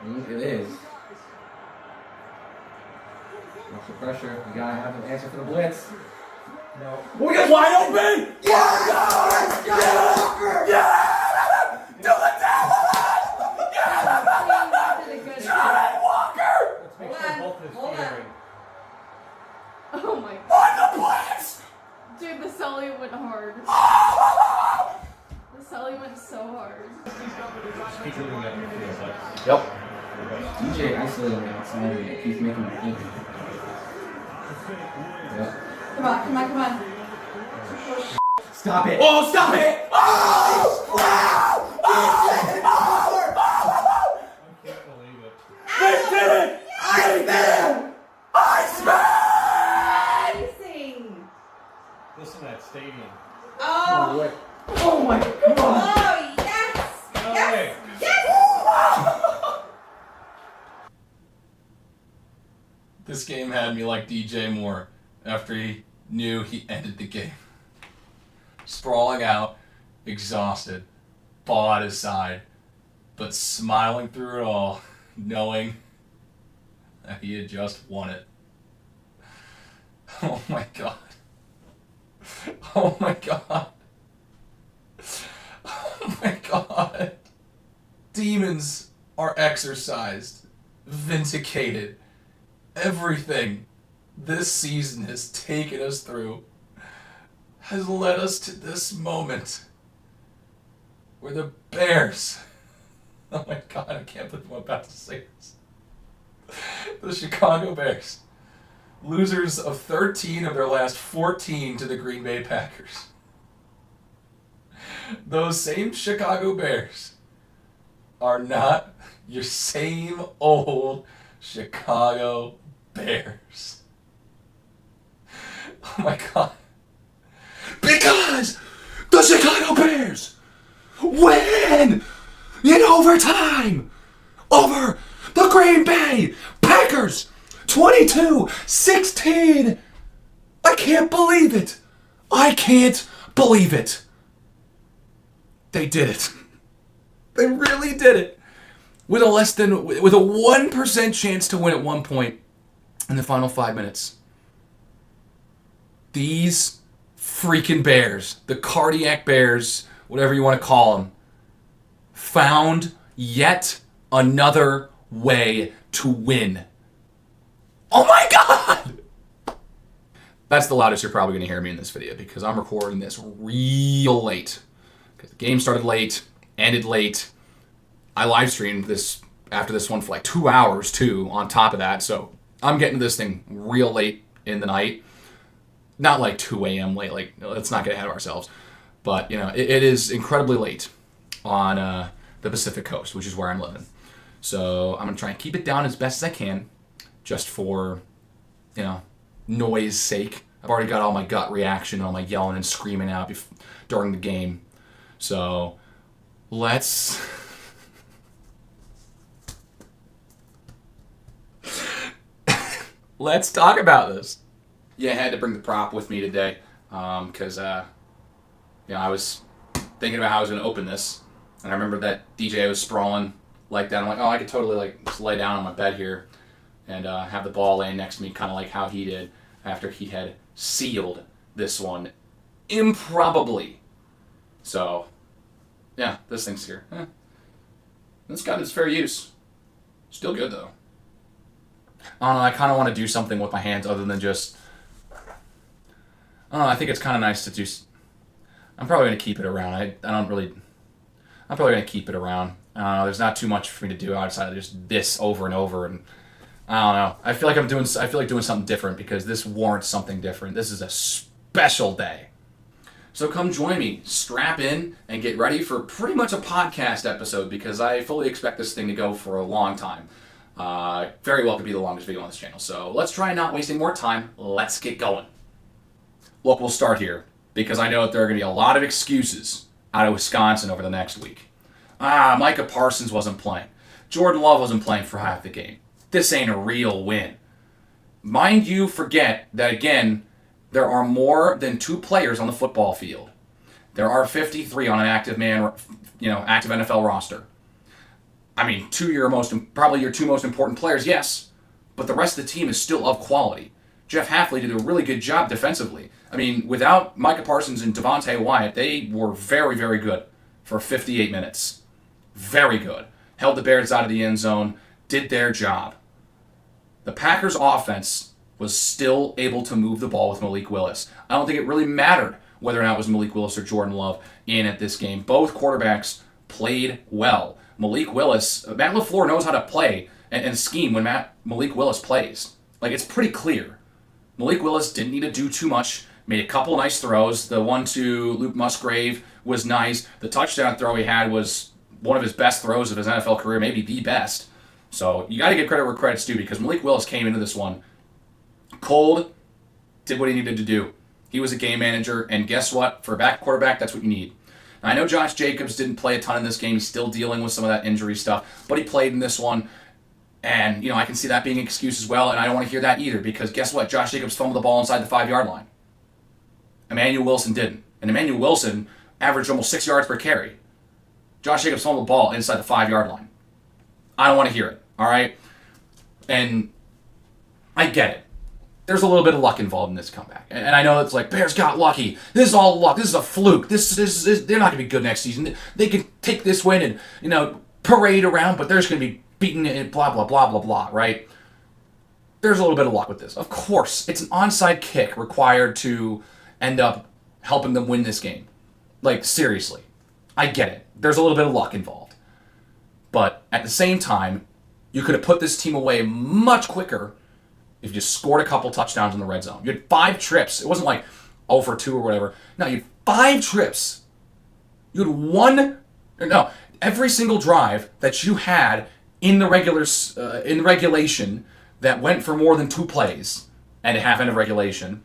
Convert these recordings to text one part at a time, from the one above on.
It is. What's the pressure? You gotta have an answer for the blitz. No. Oh, we got wide open! Yeah! Yeah! Yeah! Do the devil! Yeah! John Walker! Let's make sure both is firing. Oh my god. On the blitz! Dude, the Sully went hard. The Sully went so hard. Keep moving up the field, like. Yep. DJ isolated me outside and keeps making me think. Yep. Come on, come on, come on. Stop it! Oh, stop it! Oh! Oh! Oh! I can't believe it. They did it! I did it! ICEMAN! Amazing! Listen to that stadium. Oh! Oh my god! Oh, yes! No Yes! way. Yes! This game had me like DJ Moore after he knew he ended the game. Sprawling out, exhausted, ball at his side, but smiling through it all, knowing that he had just won it. Oh my god. Oh my god. Oh my god. Demons are exorcised, vindicated. Everything this season has taken us through has led us to this moment where the Bears, oh my god, I can't believe I'm about to say this. The Chicago Bears, losers of 13 of their last 14 to the Green Bay Packers. Those same Chicago Bears are not your same old Chicago Bears. Oh my god. Because the Chicago Bears win in overtime over the Green Bay Packers 22-16. I can't believe it. I can't believe it. They did it. They really did it. With a 1% chance to win at one point in the final 5 minutes. These freaking Bears, the cardiac Bears, whatever you want to call them, found yet another way to win. Oh my god! That's the loudest you're probably going to hear me in this video because I'm recording this real late. Because the game started late, ended late. I live streamed this after this one for like 2 hours too on top of that, so I'm getting to this thing real late in the night. Not like 2 a.m. late, like let's not get ahead of ourselves. But you know, it is incredibly late on the Pacific Coast, which is where I'm living. So I'm gonna try and keep it down as best as I can, just for, you know, noise sake. I've already got all my gut reaction, all my yelling and screaming out during the game. So let's let's talk about this. Yeah, I had to bring the prop with me today because you know, I was thinking about how I was going to open this, and I remember that DJ was sprawling like that. I'm like, oh, I could totally like just lay down on my bed here and have the ball laying next to me, kind of like how he did after he had sealed this one improbably. So yeah, this thing's here. It's got its fair use. Still good though. I don't know, I kind of want to do something with my hands other than just, I don't know, I think it's kind of nice to do, I'm probably going to keep it around. I'm probably going to keep it around. There's not too much for me to do outside of just this over and over, and I don't know. I feel like doing something different because this warrants something different. This is a special day. So come join me, strap in, and get ready for pretty much a podcast episode because I fully expect this thing to go for a long time. Very well could be the longest video on this channel. So let's try not wasting more time. Let's get going. Look, we'll start here because I know that there are going to be a lot of excuses out of Wisconsin over the next week. Micah Parsons wasn't playing. Jordan Love wasn't playing for half the game. This ain't a real win. Mind you, forget that again, there are more than 2 players on the football field. There are 53 on an active NFL roster. I mean, probably your two most important players, yes, but the rest of the team is still of quality. Jeff Halfley did a really good job defensively. I mean, without Micah Parsons and Devontae Wyatt, they were very, very good for 58 minutes. Very good. Held the Bears out of the end zone, did their job. The Packers' offense was still able to move the ball with Malik Willis. I don't think it really mattered whether or not it was Malik Willis or Jordan Love in at this game. Both quarterbacks played well. Malik Willis, Matt LaFleur knows how to play and scheme when Malik Willis plays. Like, it's pretty clear. Malik Willis didn't need to do too much. Made a couple nice throws. The one to Luke Musgrave was nice. The touchdown throw he had was one of his best throws of his NFL career, maybe the best. So you got to give credit where credit's due, because Malik Willis came into this one cold, did what he needed to do. He was a game manager, and guess what? For a back quarterback, that's what you need. Now, I know Josh Jacobs didn't play a ton in this game. He's still dealing with some of that injury stuff, but he played in this one. And, I can see that being an excuse as well, and I don't want to hear that either, because guess what? Josh Jacobs fumbled the ball inside the 5-yard line. Emmanuel Wilson didn't. And Emmanuel Wilson averaged almost 6 yards per carry. Josh Jacobs fumbled the ball inside the 5-yard line. I don't want to hear it, all right? And I get it. There's a little bit of luck involved in this comeback. And I know it's like, Bears got lucky. This is all luck. This is a fluke. They're not going to be good next season. They can take this win and, parade around, but they're just going to be beaten and blah, blah, blah, blah, blah, right? There's a little bit of luck with this. Of course, it's an onside kick required to end up helping them win this game. Like, seriously. I get it. There's a little bit of luck involved. But at the same time, you could have put this team away much quicker if you just scored a couple touchdowns in the red zone. You had 5 trips. It wasn't like 0 for 2 or whatever. No, you had 5 trips. You had every single drive that you had in the regulation that went for more than 2 plays and a half end of regulation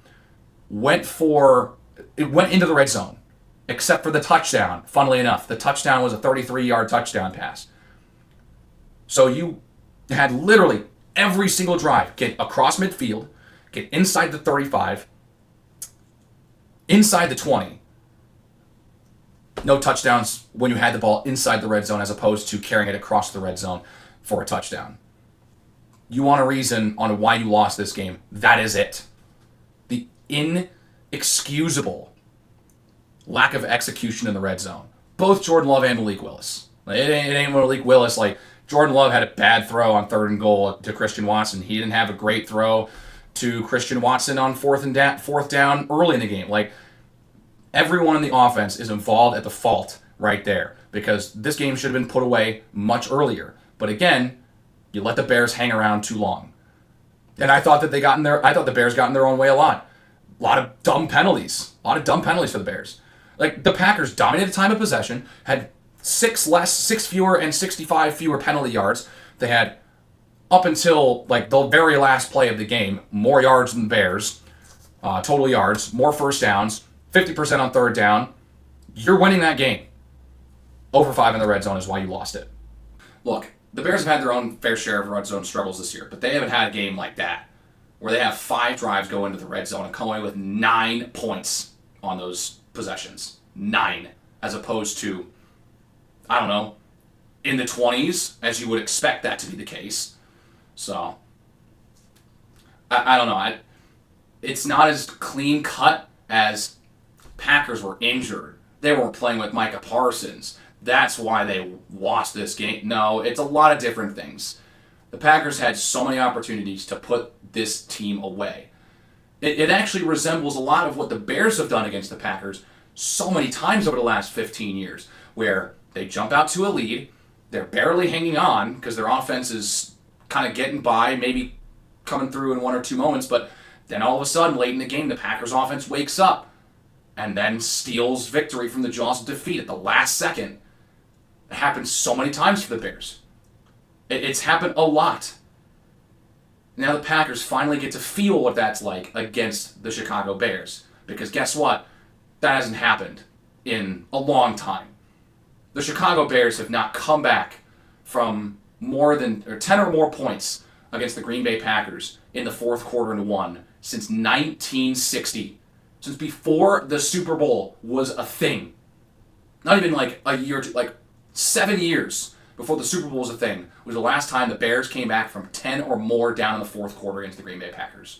went into the red zone, except for the touchdown. Funnily enough, the touchdown was a 33-yard touchdown pass. So you had literally every single drive get across midfield, get inside the 35, inside the 20. No touchdowns when you had the ball inside the red zone as opposed to carrying it across the red zone for a touchdown. You want a reason on why you lost this game. That is it. The inexcusable lack of execution in the red zone. Both Jordan Love and Malik Willis. It ain't Malik Willis. Like, Jordan Love had a bad throw on 3rd and goal to Christian Watson. He didn't have a great throw to Christian Watson on 4th down early in the game. Like, everyone in the offense is involved at the fault right there, because this game should have been put away much earlier. But again, you let the Bears hang around too long. And I thought that the Bears got in their own way a lot. A lot of dumb penalties. A lot of dumb penalties for the Bears. Like, the Packers dominated time of possession, had 6 fewer and 65 fewer penalty yards. They had, up until like the very last play of the game, more yards than the Bears, total yards, more first downs, 50% on 3rd down. You're winning that game. 0 for 5 in the red zone is why you lost it. Look, the Bears have had their own fair share of red zone struggles this year, but they haven't had a game like that, where they have 5 drives go into the red zone and come away with 9 points on those possessions. 9, as opposed to, I don't know, in the 20s, as you would expect that to be the case. So, I don't know. It's not as clean cut as Packers were injured. They weren't playing with Micah Parsons. That's why they lost this game. No, it's a lot of different things. The Packers had so many opportunities to put this team away. It actually resembles a lot of what the Bears have done against the Packers so many times over the last 15 years, where they jump out to a lead, they're barely hanging on because their offense is kind of getting by, maybe coming through in 1 or 2 moments, but then all of a sudden, late in the game, the Packers offense wakes up and then steals victory from the jaws of defeat at the last second. It happens so many times for the Bears. It's happened a lot. Now the Packers finally get to feel what that's like against the Chicago Bears. Because guess what? That hasn't happened in a long time. The Chicago Bears have not come back from 10 or more points against the Green Bay Packers in the 4th quarter and 1 since 1960. Since before the Super Bowl was a thing. Not even like a year or two, like 7 years before the Super Bowl was a thing, was the last time the Bears came back from 10 or more down in the fourth quarter against the Green Bay Packers.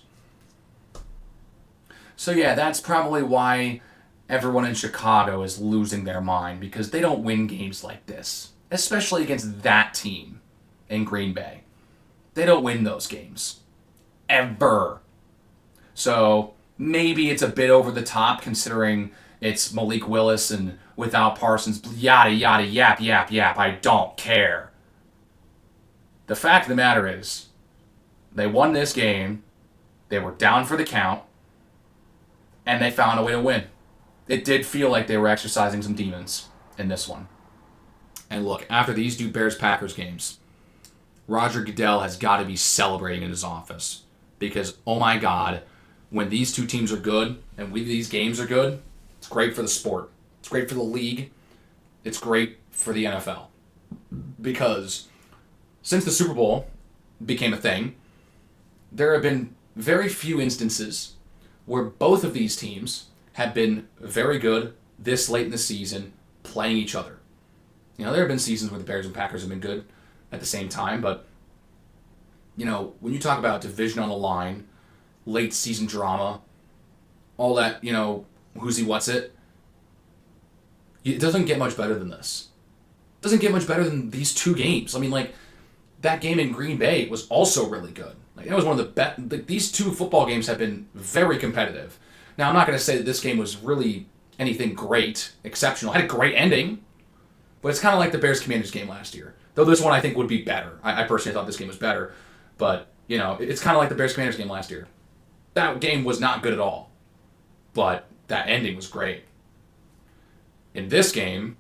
So yeah, that's probably why everyone in Chicago is losing their mind, because they don't win games like this, especially against that team in Green Bay. They don't win those games. Ever. So maybe it's a bit over the top considering it's Malik Willis and without Parsons, yada, yada, yap, yap, yap. I don't care. The fact of the matter is, they won this game, they were down for the count, and they found a way to win. It did feel like they were exercising some demons in this one. And look, after these two Bears-Packers games, Roger Goodell has got to be celebrating in his office. Because, oh my God, when these two teams are good, and these games are good, it's great for the sport. It's great for the league. It's great for the NFL. Because since the Super Bowl became a thing, there have been very few instances where both of these teams have been very good this late in the season playing each other. You know, there have been seasons where the Bears and Packers have been good at the same time, but, you know, when you talk about division on the line, late season drama, all that, you know, who's he, what's it, it doesn't get much better than this. It doesn't get much better than these two games. I mean, like, that game in Green Bay was also really good. Like, it was one of the best. These two football games have been very competitive. Now, I'm not going to say that this game was really anything great, exceptional. It had a great ending, but it's kind of like the Bears-Commanders game last year. Though this one I think would be better. I personally thought this game was better. But, you know, it's kind of like the Bears-Commanders game last year. That game was not good at all. But that ending was great. In this game,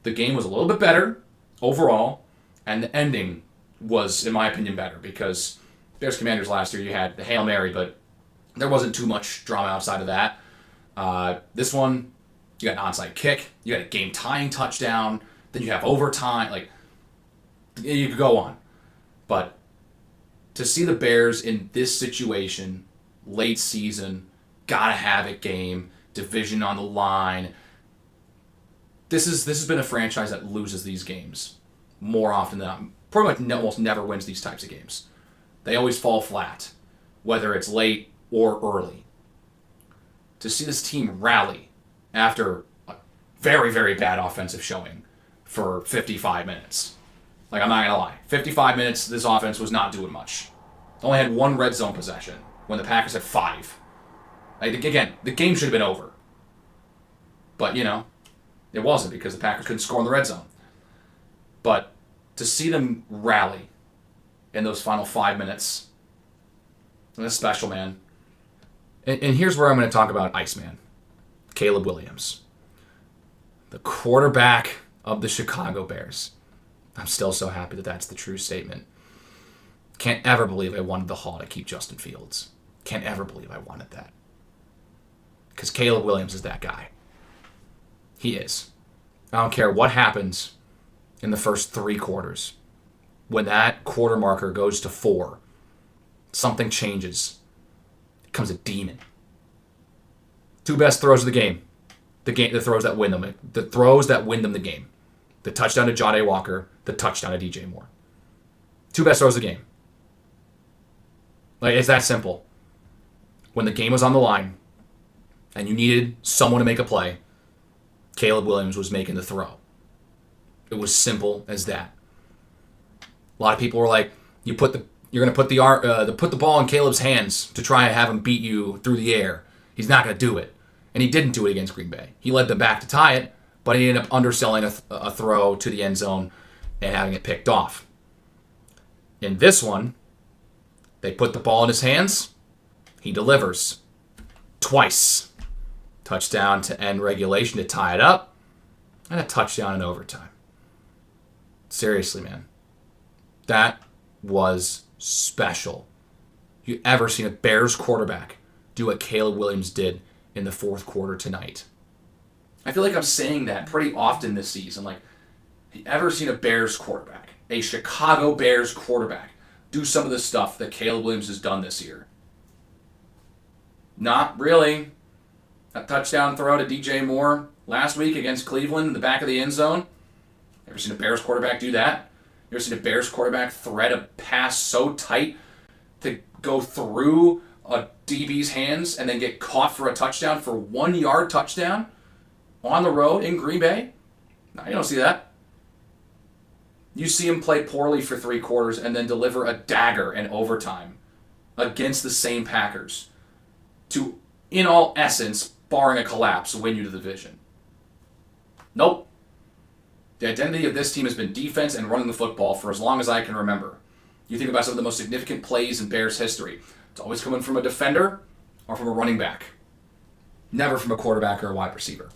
the game was a little bit better overall, and the ending was, in my opinion, better because Bears-Commanders last year, you had the Hail Mary, but there wasn't too much drama outside of that. This one, you got an onside kick, you got a game-tying touchdown, then you have overtime. Like, you could go on. But to see the Bears in this situation, late season, gotta have it game, division on the line, this has been a franchise that loses these games more often than not. Pretty much almost never wins these types of games. They always fall flat, whether it's late or early. To see this team rally after a very, very bad offensive showing for 55 minutes. Like, I'm not going to lie. 55 minutes, this offense was not doing much. Only had one red zone possession when the Packers had 5. Like, again, the game should have been over. But, you know, it wasn't because the Packers couldn't score in the red zone. But to see them rally in those final 5 minutes, that's special, man. And here's where I'm going to talk about Iceman, Caleb Williams, the quarterback of the Chicago Bears. I'm still so happy that that's the true statement. Can't ever believe I wanted the Hall to keep Justin Fields. Can't ever believe I wanted that. Because Caleb Williams is that guy. He is. I don't care what happens in the first 3 quarters. When that quarter marker goes to 4, something changes. It becomes a demon. 2 best throws of the game. The throws that win them. The throws that win them the game. The touchdown to Jahdae Walker. The touchdown to DJ Moore. 2 best throws of the game. Like, it's that simple. When the game was on the line and you needed someone to make a play, Caleb Williams was making the throw. It was simple as that. A lot of people were like, you're going to put the ball in Caleb's hands to try and have him beat you through the air. He's not going to do it. And he didn't do it against Green Bay. He led them back to tie it, but he ended up underselling a throw to the end zone and having it picked off. In this one, they put the ball in his hands. He delivers. Twice. Touchdown to end regulation to tie it up, and a touchdown in overtime. Seriously, man. That was special. You ever seen a Bears quarterback do what Caleb Williams did in the fourth quarter tonight? I feel like I'm saying that pretty often this season. Like, you ever seen a Bears quarterback, a Chicago Bears quarterback, do some of the stuff that Caleb Williams has done this year? Not really. A touchdown throw to DJ Moore last week against Cleveland in the back of the end zone. Ever seen a Bears quarterback do that? You ever seen a Bears quarterback thread a pass so tight to go through a DB's hands and then get caught for a touchdown, for 1 yard touchdown on the road in Green Bay? No, you don't see that. You see him play poorly for 3 quarters and then deliver a dagger in overtime against the same Packers to, in all essence, barring a collapse, win you the division. Nope. The identity of this team has been defense and running the football for as long as I can remember. You think about some of the most significant plays in Bears history. It's always coming from a defender or from a running back. Never from a quarterback or a wide receiver.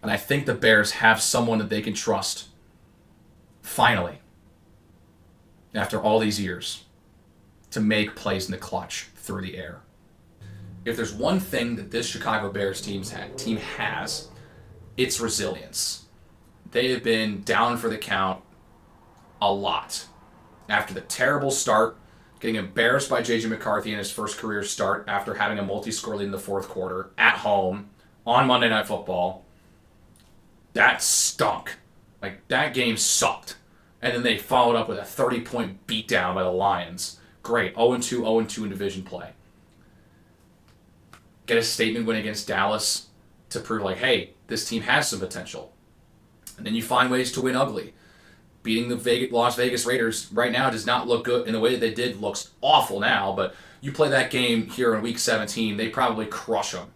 And I think the Bears have someone that they can trust, finally, after all these years, to make plays in the clutch through the air. If there's one thing that this Chicago Bears team has, it's resilience. They have been down for the count a lot. After the terrible start, getting embarrassed by J.J. McCarthy in his first career start after having a multi-score lead in the fourth quarter, at home, on Monday Night Football, that stunk. Like, that game sucked. And then they followed up with a 30-point beatdown by the Lions. Great. 0-2, 0-2 in division play. Get a statement win against Dallas to prove, like, hey, this team has some potential. And then you find ways to win ugly. Beating the Las Vegas Raiders right now does not look good in the way that they did. Looks awful now, but you play that game here in Week 17, they probably crush them.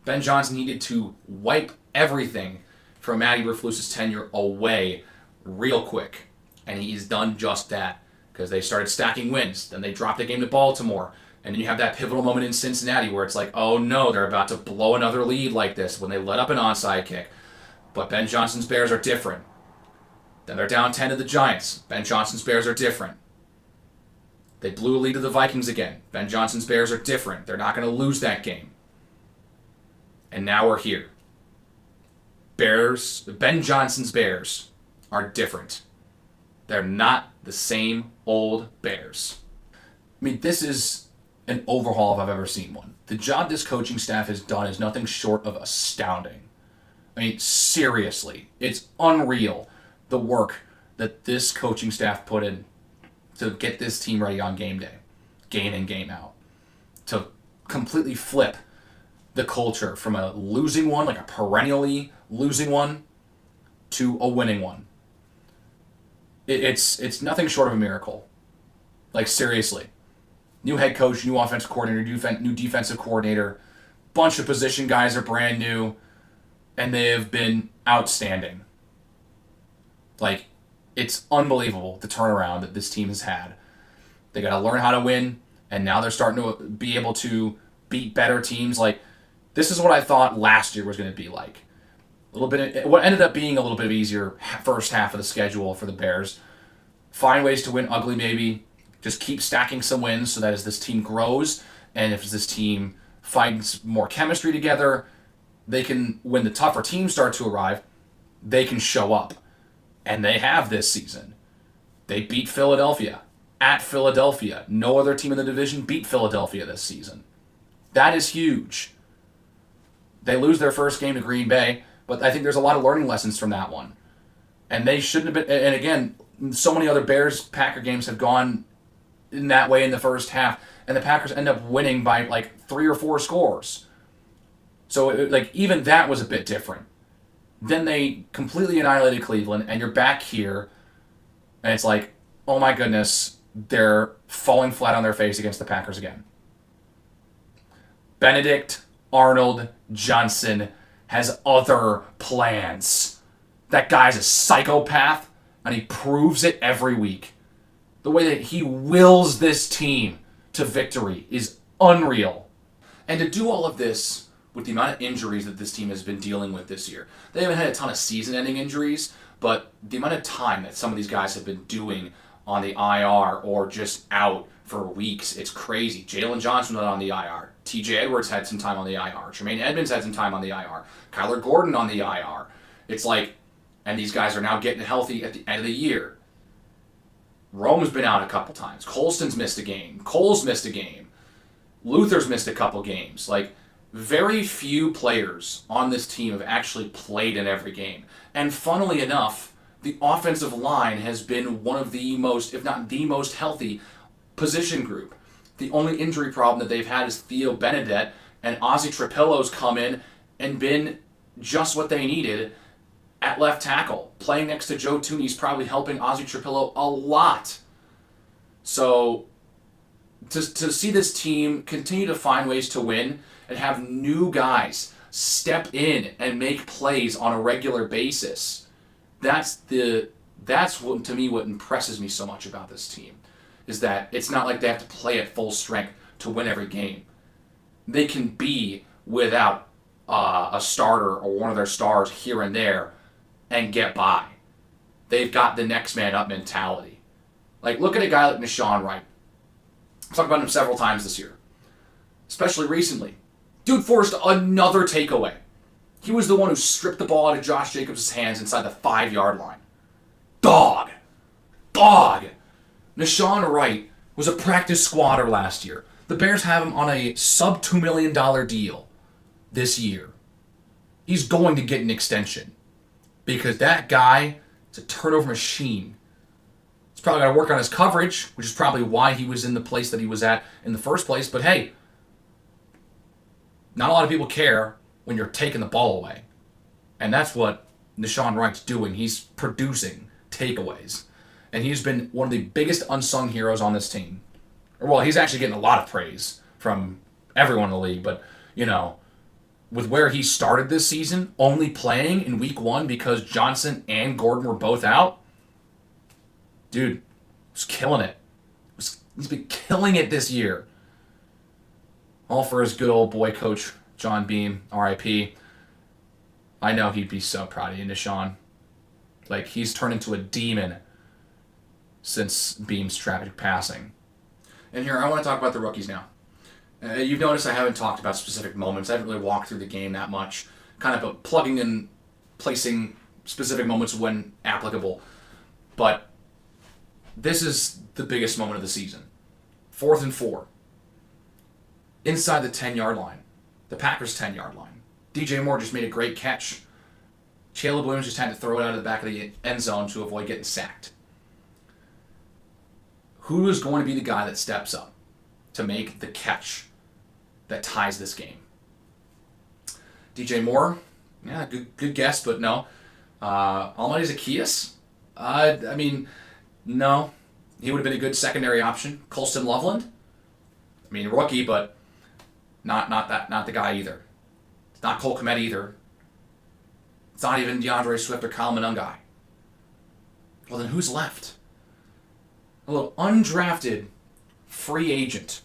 Ben Johnson needed to wipe everything from Matty Eberflus's tenure away real quick, and he's done just that because they started stacking wins. Then they dropped a game to Baltimore, and then you have that pivotal moment in Cincinnati where it's like, oh no, they're about to blow another lead like this when they let up an onside kick. But Ben Johnson's Bears are different. Then they're down 10 to the Giants. Ben Johnson's Bears are different. They blew a lead to the Vikings again. Ben Johnson's Bears are different. They're not going to lose that game. And now we're here. Ben Johnson's Bears are different. They're not the same old Bears. I mean, this is an overhaul if I've ever seen one. The job this coaching staff has done is nothing short of astounding. I mean, seriously, it's unreal the work that this coaching staff put in to get this team ready on game day, game in, game out, to completely flip the culture from a losing one, like a perennially losing one, to a winning one. It's nothing short of a miracle. Like, seriously. New head coach, new offensive coordinator, new defensive coordinator, bunch of position guys are brand new, and they have been outstanding. Like, it's unbelievable the turnaround that this team has had. They got to learn how to win, and now they're starting to be able to beat better teams. Like, this is what I thought last year was going to be like. What ended up being a little bit of easier first half of the schedule for the Bears. Find ways to win ugly, maybe. Just keep stacking some wins so that as this team grows, and if this team finds more chemistry together, they can, when the tougher teams start to arrive, they can show up. And they have this season. They beat Philadelphia. At Philadelphia. No other team in the division beat Philadelphia this season. That is huge. They lose their first game to Green Bay, but I think there's a lot of learning lessons from that one. And they shouldn't have been, and again, so many other Bears-Packer games have gone in that way in the first half, and the Packers end up winning by like 3 or 4 scores. So even that was a bit different. Then they completely annihilated Cleveland, and you're back here, and it's like, oh my goodness, they're falling flat on their face against the Packers again. Benedict Arnold Johnson has other plans. That guy's a psychopath, and he proves it every week. The way that he wills this team to victory is unreal. And to do all of this with the amount of injuries that this team has been dealing with this year. They haven't had a ton of season-ending injuries, but the amount of time that some of these guys have been doing on the IR or just out for weeks, it's crazy. Jalen Johnson was on the IR. TJ Edwards had some time on the IR. Tremaine Edmonds had some time on the IR. Kyler Gordon on the IR. It's like, and these guys are now getting healthy at the end of the year. Rome's been out a couple times. Colston's missed a game. Cole's missed a game. Luther's missed a couple games. Like, very few players on this team have actually played in every game. And funnily enough, the offensive line has been one of the most, if not the most healthy position group. The only injury problem that they've had is Theo Benedette, and Ozzy Trapillo's come in and been just what they needed at left tackle. Playing next to Joe Tooney's probably helping Ozzy Trapillo a lot. So to see this team continue to find ways to win and have new guys step in and make plays on a regular basis, that's what, to me, what impresses me so much about this team, is that it's not like they have to play at full strength to win every game. They can be without a starter or one of their stars here and there and get by. They've got the next man up mentality. Like, look at a guy like Nashawn Wright. I've talked about him several times this year, especially recently. Dude forced another takeaway. He was the one who stripped the ball out of Josh Jacobs' hands inside the 5-yard line. Dog. Nashawn Wright was a practice squatter last year. The Bears have him on a sub-$2 million deal this year. He's going to get an extension because that guy is a turnover machine. He's probably got to work on his coverage, which is probably why he was in the place that he was at in the first place. But hey, not a lot of people care when you're taking the ball away. And that's what Nashawn Wright's doing. He's producing takeaways. And he's been one of the biggest unsung heroes on this team. Well, he's actually getting a lot of praise from everyone in the league. But, you know, with where he started this season, only playing in week 1 because Johnson and Gordon were both out, dude, was killing it. He's been killing it this year. All for his good old boy coach, John Beam, R.I.P. I know he'd be so proud of you, Nashawn. Like, he's turned into a demon since Beam's tragic passing. And here, I want to talk about the rookies now. You've noticed I haven't talked about specific moments. I haven't really walked through the game that much. Kind of plugging and placing specific moments when applicable. But this is the biggest moment of the season. 4th and 4. Inside the 10-yard line. The Packers' 10-yard line. DJ Moore just made a great catch. Caleb Williams just had to throw it out of the back of the end zone to avoid getting sacked. Who is going to be the guy that steps up to make the catch that ties this game? DJ Moore? Yeah, good guess, but no. Almighty Zacchaeus? I mean, no. He would have been a good secondary option. Colston Loveland? I mean, rookie, but not the guy either. It's not Cole Kmet either. It's not even DeAndre Swift or Kyle Monangai. Well, then who's left? A little undrafted free agent,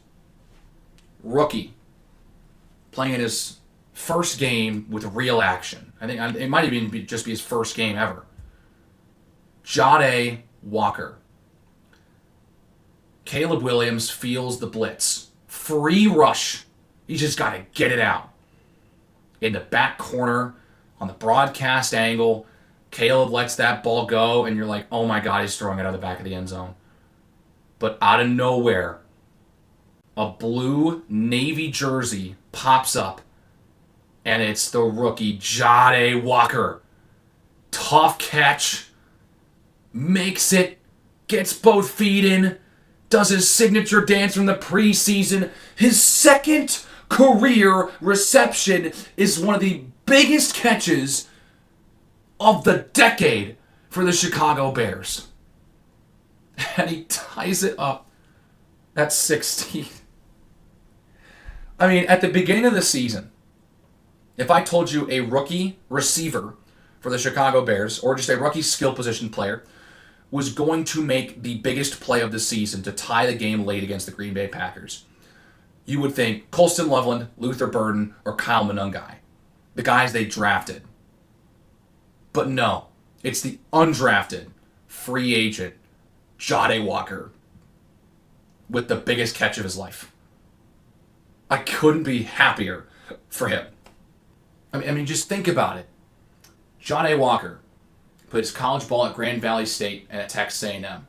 rookie, playing in his first game with real action. I think it might even just be his first game ever. Jade Walker. Caleb Williams feels the blitz. Free rush. He's just got to get it out. In the back corner, on the broadcast angle, Caleb lets that ball go, and you're like, oh my God, he's throwing it out of the back of the end zone. But out of nowhere, a blue Navy jersey pops up, and it's the rookie Jade Walker. Tough catch, makes it, gets both feet in, does his signature dance from the preseason. His second career reception is one of the biggest catches of the decade for the Chicago Bears. And he ties it up at 16. I mean, at the beginning of the season, if I told you a rookie receiver for the Chicago Bears, or just a rookie skill position player, was going to make the biggest play of the season to tie the game late against the Green Bay Packers, you would think Colston Loveland, Luther Burden, or Kyle Monangai, the guys they drafted. But no, it's the undrafted free agent Jade Walker with the biggest catch of his life. I couldn't be happier for him. I mean, just think about it. Jade Walker played his college ball at Grand Valley State and at Texas A&M.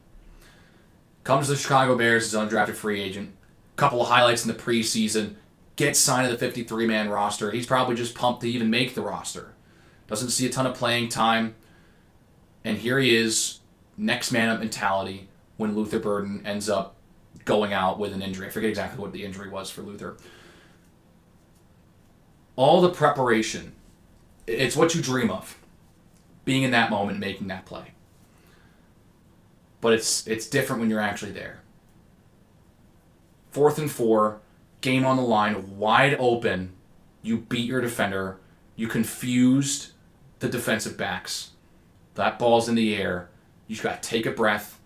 Comes to the Chicago Bears as an undrafted free agent. Couple of highlights in the preseason. Gets signed to the 53-man roster. He's probably just pumped to even make the roster. Doesn't see a ton of playing time. And here he is, next man up mentality when Luther Burden ends up going out with an injury. I forget exactly what the injury was for Luther. All the preparation, it's what you dream of, being in that moment, making that play. But it's different when you're actually there. 4th and 4, game on the line, wide open. You beat your defender. You confused the defensive backs. That ball's in the air. You just got to take a breath.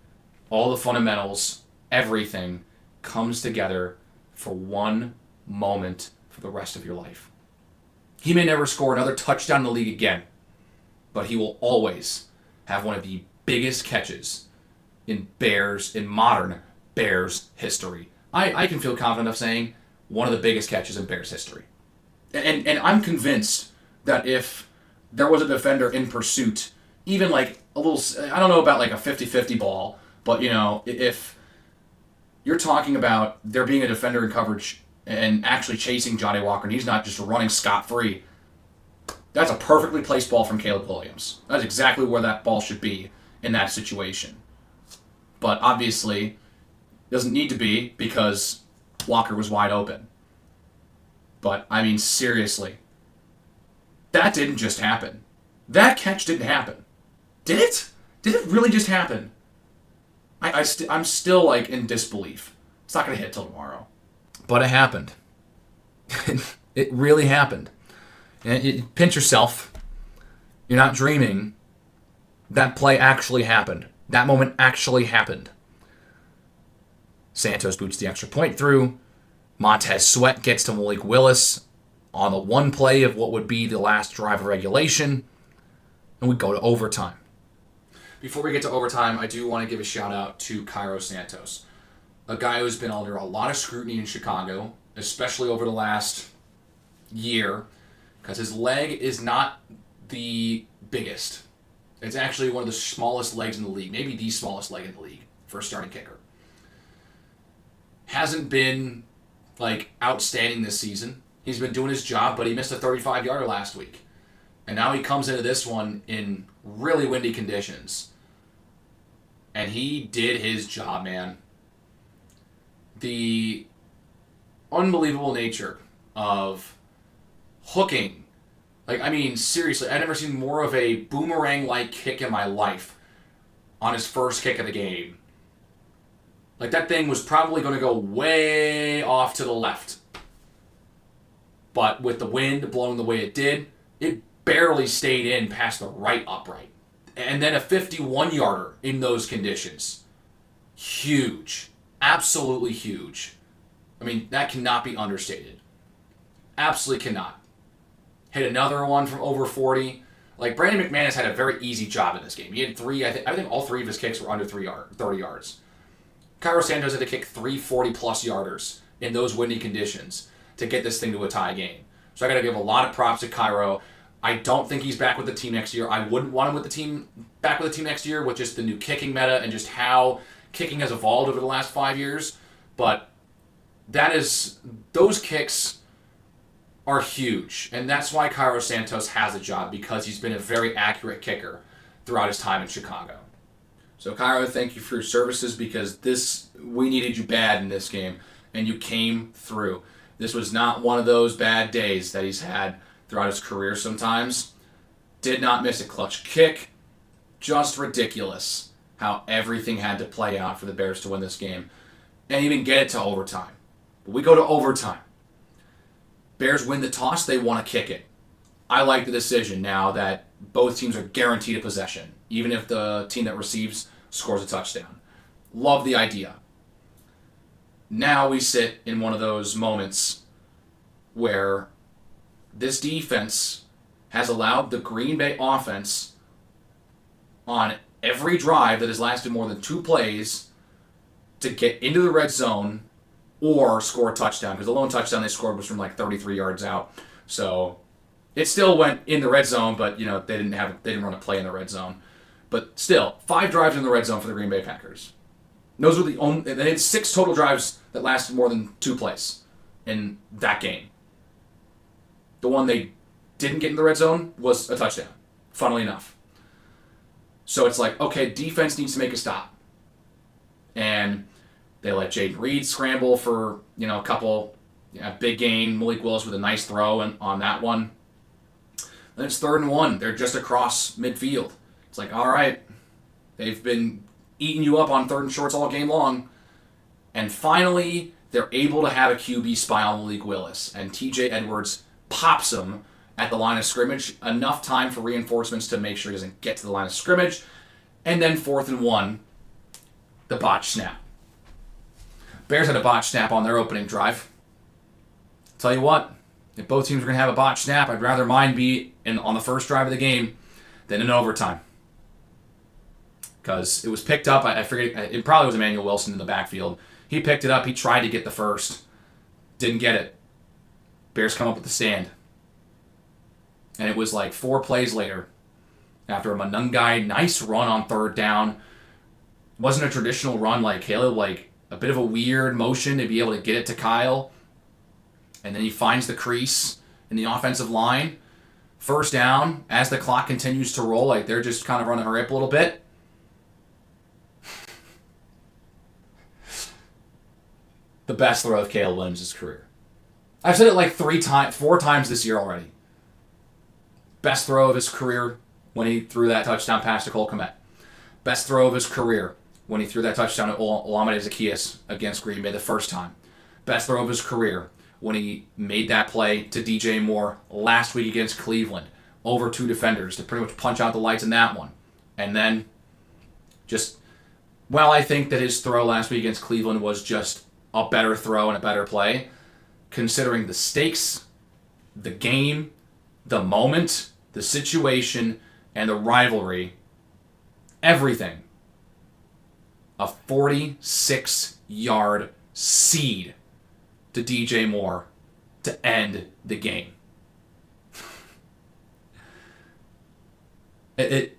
All the fundamentals, everything comes together for one moment for the rest of your life. He may never score another touchdown in the league again, but he will always have one of the biggest catches in modern Bears history. I can feel confident of saying one of the biggest catches in Bears history. And I'm convinced that if there was a defender in pursuit, even like a little, I don't know about like a 50-50 ball, but if you're talking about there being a defender in coverage and actually chasing Johnny Walker, and he's not just running scot-free, that's a perfectly placed ball from Caleb Williams. That's exactly where that ball should be in that situation. But obviously, it doesn't need to be because Walker was wide open. But, I mean, seriously, that didn't just happen. That catch didn't happen. Did it? Did it really just happen? I'm still, like, in disbelief. It's not going to hit till tomorrow. But it happened. It really happened. And pinch yourself. You're not dreaming. That play actually happened. That moment actually happened. Santos boots the extra point through. Montez Sweat gets to Malik Willis on the one play of what would be the last drive of regulation. And we go to overtime. Before we get to overtime, I do want to give a shout out to Cairo Santos, a guy who's been under a lot of scrutiny in Chicago, especially over the last year, because his leg is not the biggest. It's actually one of the smallest legs in the league, maybe the smallest leg in the league for a starting kicker. Hasn't been like outstanding this season. He's been doing his job, but he missed a 35-yarder last week. And now he comes into this one in really windy conditions. And he did his job, man. The unbelievable nature of hooking. Like, I mean, seriously, I've never seen more of a boomerang-like kick in my life on his first kick of the game. Like, that thing was probably going to go way off to the left. But with the wind blowing the way it did, it barely stayed in past the right upright. And then a 51-yarder in those conditions. Huge. Absolutely huge. I mean, that cannot be understated. Absolutely cannot. Hit another one from over 40. Like, Brandon McManus had a very easy job in this game. He had three, I think all three of his kicks were under 30 yards. Cairo Santos had to kick 3 40-plus yarders in those windy conditions to get this thing to a tie game. So I got to give a lot of props to Cairo. I don't think he's back with the team next year. I wouldn't want him back with the team next year with just the new kicking meta and just how kicking has evolved over the last 5 years. But those kicks are huge. And that's why Cairo Santos has a job, because he's been a very accurate kicker throughout his time in Chicago. So Cairo, thank you for your services, because we needed you bad in this game, and you came through. This was not one of those bad days that he's had throughout his career sometimes. Did not miss a clutch kick. Just ridiculous how everything had to play out for the Bears to win this game and even get it to overtime. But we go to overtime. Bears win the toss. They want to kick it. I like the decision now that both teams are guaranteed a possession, even if the team that receives scores a touchdown. Love the idea. Now we sit in one of those moments where this defense has allowed the Green Bay offense on every drive that has lasted more than 2 plays to get into the red zone or score a touchdown, because the lone touchdown they scored was from like 33 yards out. So it still went in the red zone, but they didn't run a play in the red zone. But still, 5 drives in the red zone for the Green Bay Packers. Those were they had 6 total drives that lasted more than 2 plays in that game. The one they didn't get in the red zone was a touchdown, funnily enough. So it's like, okay, defense needs to make a stop. And they let Jaden Reed scramble for, a couple, big gain. Malik Willis with a nice throw on that one. Then it's 3rd and 1. They're just across midfield. It's like, all right, they've been eating you up on 3rd and shorts all game long. And finally, they're able to have a QB spy on Malik Willis. And TJ Edwards pops him at the line of scrimmage. Enough time for reinforcements to make sure he doesn't get to the line of scrimmage. And then 4th and 1, the botch snap. Bears had a botch snap on their opening drive. Tell you what, if both teams are going to have a botch snap, I'd rather mine be on the first drive of the game than in overtime. Because it was picked up, I forget, it probably was Emmanuel Wilson in the backfield. He picked it up, he tried to get the first. Didn't get it. Bears come up with the stand. And it was like 4 plays later, after a Manungai nice run on 3rd down. Wasn't a traditional run like Caleb, like a bit of a weird motion to be able to get it to Kyle. And then he finds the crease in the offensive line. 1st down, as the clock continues to roll, like they're just kind of running her up a little bit. The best throw of Caleb Williams' career. I've said it like 4 times this year already. Best throw of his career when he threw that touchdown pass to Cole Kmet. Best throw of his career when he threw that touchdown to Olamide Zaccheaus against Green Bay the first time. Best throw of his career when he made that play to DJ Moore last week against Cleveland. Over 2 defenders to pretty much punch out the lights in that one. And then I think that his throw last week against Cleveland was just a better throw and a better play, considering the stakes, the game, the moment, the situation, and the rivalry, everything. A 46-yard seed to DJ Moore to end the game. It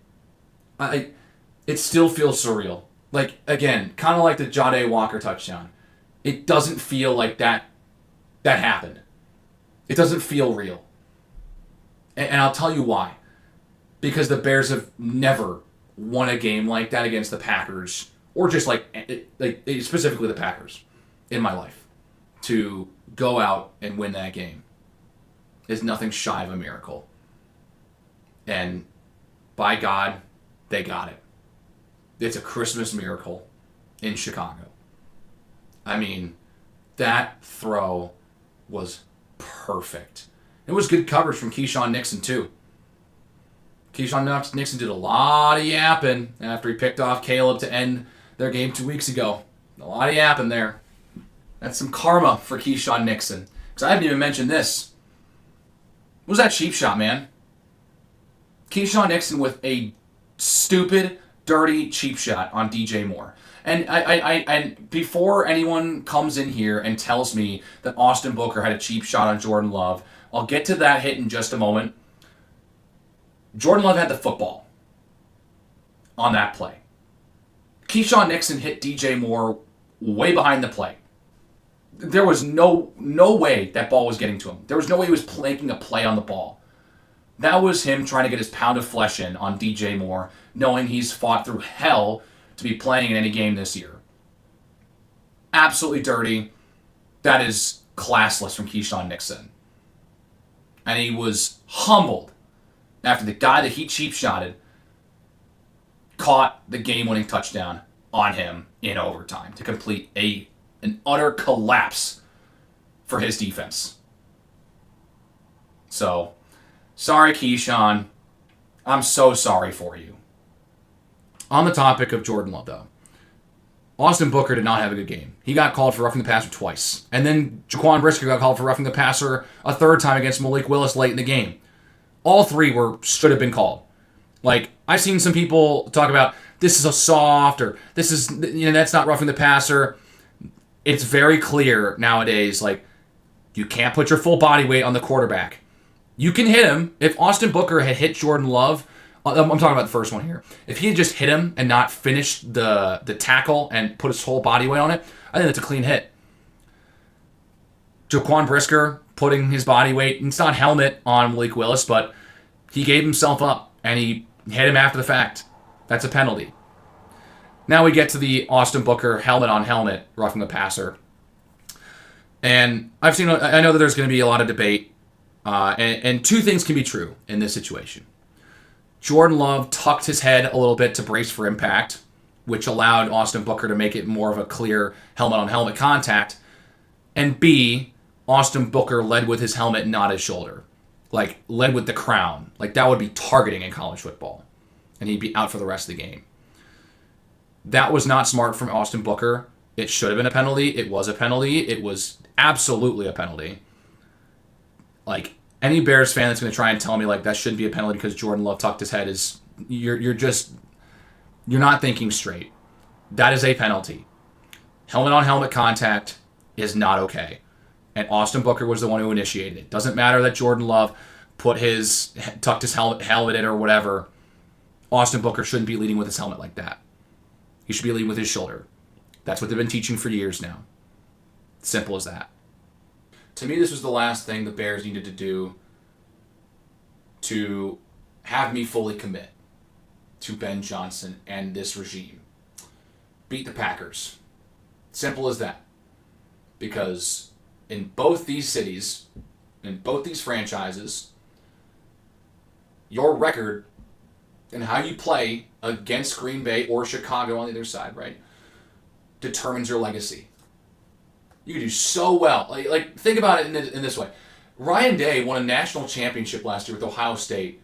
still feels surreal. Like, again, kind of like the Jade Walker touchdown. It doesn't feel like that happened. It doesn't feel real. And I'll tell you why. Because the Bears have never won a game like that against the Packers, or just like specifically the Packers, in my life. To go out and win that game is nothing shy of a miracle. And by God, they got it. It's a Christmas miracle in Chicago. I mean, that throw was perfect. It was good coverage from Keyshawn Nixon, too. Keyshawn Nixon did a lot of yapping after he picked off Caleb to end their game 2 weeks ago. A lot of yapping there. That's some karma for Keyshawn Nixon. Because I haven't even mentioned this. What was that cheap shot, man? Keyshawn Nixon with a stupid, dirty cheap shot on DJ Moore. And I before anyone comes in here and tells me that Austin Booker had a cheap shot on Jordan Love, I'll get to that hit in just a moment. Jordan Love had the football on that play. Keyshawn Nixon hit DJ Moore way behind the play. There was no way that ball was getting to him. There was no way he was making a play on the ball. That was him trying to get his pound of flesh in on DJ Moore, knowing he's fought through hell to be playing in any game this year. Absolutely dirty. That is classless from Keyshawn Nixon. And he was humbled after the guy that he cheap shotted caught the game-winning touchdown on him in overtime to complete an utter collapse for his defense. So, sorry, Keyshawn. I'm so sorry for you. On the topic of Jordan Love, though, Austin Booker did not have a good game. He got called for roughing the passer twice. And then Jaquan Brisker got called for roughing the passer a third time against Malik Willis late in the game. All 3 should have been called. Like, I've seen some people talk about, this is a soft, or this is, that's not roughing the passer. It's very clear nowadays, like, you can't put your full body weight on the quarterback. You can hit him. If Austin Booker had hit Jordan Love, I'm talking about the first one here. If he had just hit him and not finished the tackle and put his whole body weight on it, I think that's a clean hit. Jaquan Brisker putting his body weight, it's not helmet on Malik Willis, but he gave himself up and he hit him after the fact. That's a penalty. Now we get to the Austin Booker helmet on helmet roughing the passer. And I know that there's going to be a lot of debate. And two things can be true in this situation. Jordan Love tucked his head a little bit to brace for impact, which allowed Austin Booker to make it more of a clear helmet-on-helmet contact. And B, Austin Booker led with his helmet, not his shoulder. Like, led with the crown. Like, that would be targeting in college football. And he'd be out for the rest of the game. That was not smart from Austin Booker. It should have been a penalty. It was a penalty. It was absolutely a penalty. Like, any Bears fan that's going to try and tell me, like, that shouldn't be a penalty because Jordan Love tucked his head is... You're not thinking straight. That is a penalty. Helmet-on-helmet contact is not okay. And Austin Booker was the one who initiated it. Doesn't matter that Jordan Love tucked his helmet in or whatever. Austin Booker shouldn't be leading with his helmet like that. He should be leading with his shoulder. That's what they've been teaching for years now. Simple as that. To me, this was the last thing the Bears needed to do to have me fully commit to Ben Johnson and this regime. Beat the Packers. Simple as that. Because in both these cities, in both these franchises, your record and how you play against Green Bay or Chicago on the other side, right, determines your legacy. You do so well. Like think about it in this way. Ryan Day won a national championship last year with Ohio State,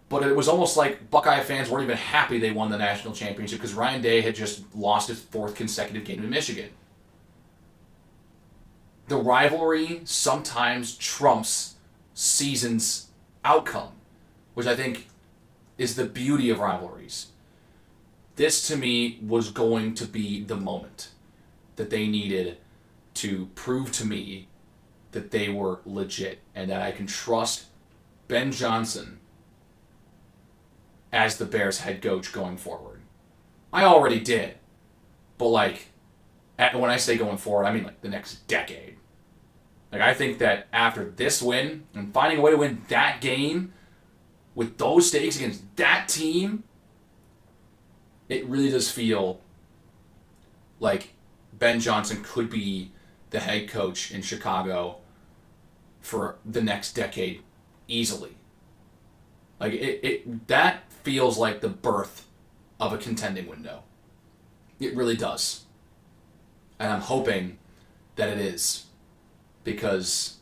but it was almost like Buckeye fans weren't even happy they won the national championship because Ryan Day had just lost his 4th consecutive game to Michigan. The rivalry sometimes trumps season's outcome, which I think is the beauty of rivalries. This, to me, was going to be the moment that they needed to prove to me that they were legit and that I can trust Ben Johnson as the Bears head coach going forward. I already did. But, when I say going forward, I mean, the next decade. I think that after this win and finding a way to win that game with those stakes against that team, it really does feel like Ben Johnson could be the head coach in Chicago for the next decade easily. That feels like the birth of a contending window. It really does. And I'm hoping that it is. Because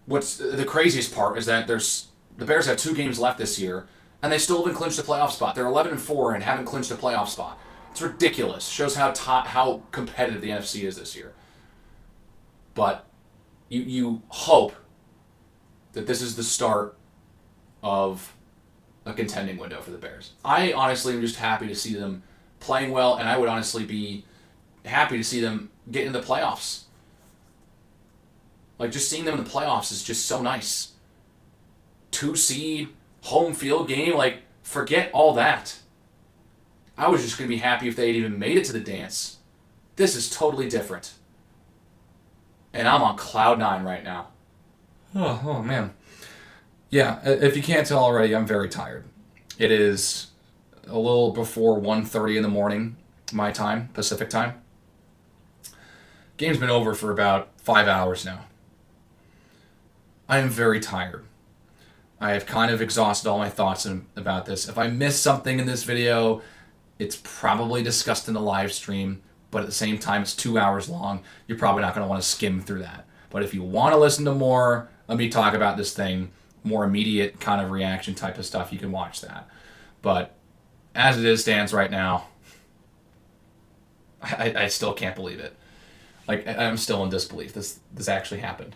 what's the craziest part is that the Bears have 2 games left this year, and they still haven't clinched a playoff spot. They're 11-4 and haven't clinched a playoff spot. It's ridiculous. Shows how competitive the NFC is this year. But you hope that this is the start of a contending window for the Bears. I honestly am just happy to see them playing well, and I would honestly be happy to see them get into the playoffs. Just seeing them in the playoffs is just so nice. 2 seed, home field game, forget all that. I was just going to be happy if they had even made it to the dance. This is totally different. And I'm on cloud 9 right now. Oh man. Yeah, if you can't tell already, I'm very tired. It is a little before 1:30 in the morning, my time, Pacific time. Game's been over for about 5 hours now. I am very tired. I have kind of exhausted all my thoughts about this. If I missed something in this video, it's probably discussed in the live stream, but at the same time, it's 2 hours long. You're probably not going to want to skim through that. But if you want to listen to more, let me talk about this thing, more immediate kind of reaction type of stuff, you can watch that. But as it stands right now, I still can't believe it. I'm still in disbelief. This actually happened.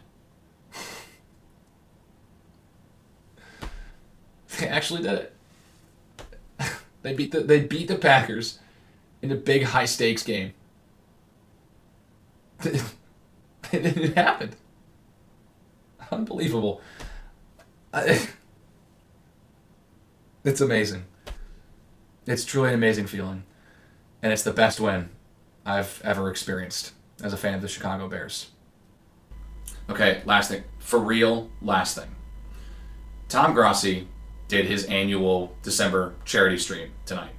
They actually did it. They beat the Packers in a big high stakes game. It happened. Unbelievable. It's amazing. It's truly an amazing feeling. And it's the best win I've ever experienced as a fan of the Chicago Bears. Okay, last thing. For real, last thing. Tom Grossi did his annual December charity stream tonight.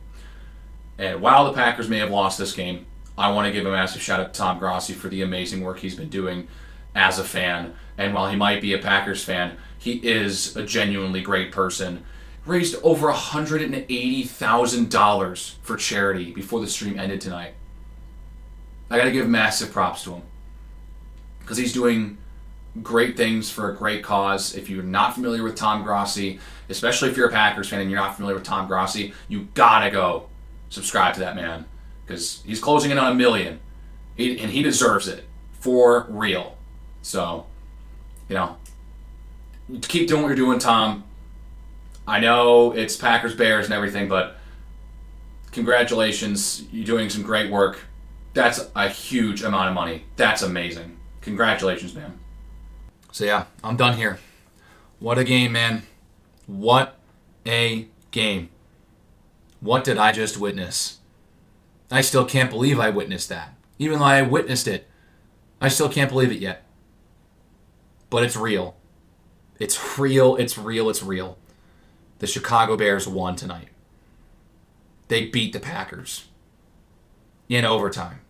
And while the Packers may have lost this game, I want to give a massive shout out to Tom Grossi for the amazing work he's been doing as a fan. And while he might be a Packers fan, he is a genuinely great person. Raised over $180,000 for charity before the stream ended tonight. I got to give massive props to him because he's doing great things for a great cause. If you're not familiar with Tom Grossi, especially if you're a Packers fan and you're not familiar with Tom Grossi, you gotta go subscribe to that man because he's closing in on 1 million, and he deserves it for real. So, keep doing what you're doing, Tom. I know it's Packers, Bears, and everything, but congratulations. You're doing some great work. That's a huge amount of money. That's amazing. Congratulations, man. So yeah, I'm done here. What a game, man. What a game. What did I just witness? I still can't believe I witnessed that. Even though I witnessed it, I still can't believe it yet. But it's real. It's real, it's real, it's real. The Chicago Bears won tonight. They beat the Packers in overtime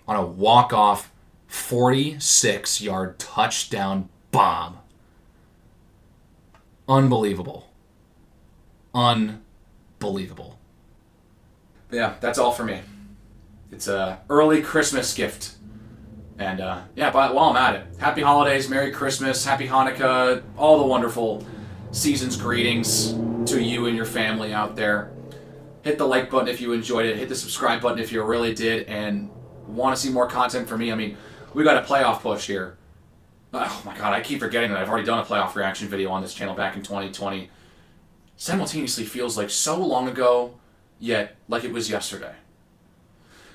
on a walk-off 46-yard touchdown bomb. Unbelievable. Unbelievable. But yeah, that's all for me. It's a early Christmas gift. And but while I'm at it, happy holidays, Merry Christmas, Happy Hanukkah, all the wonderful season's greetings to you and your family out there. Hit the like button if you enjoyed it. Hit the subscribe button if you really did and want to see more content from me. I mean, we got a playoff push here. Oh my god, I keep forgetting that I've already done a playoff reaction video on this channel back in 2020. Simultaneously feels like so long ago, yet like it was yesterday.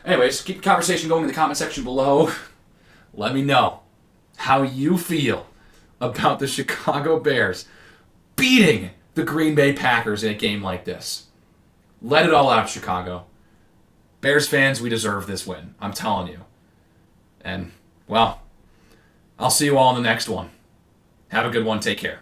Anyways, keep the conversation going in the comment section below. Let me know how you feel about the Chicago Bears beating the Green Bay Packers in a game like this. Let it all out, Chicago. Bears fans, we deserve this win. I'm telling you. And, well, I'll see you all in the next one. Have a good one. Take care.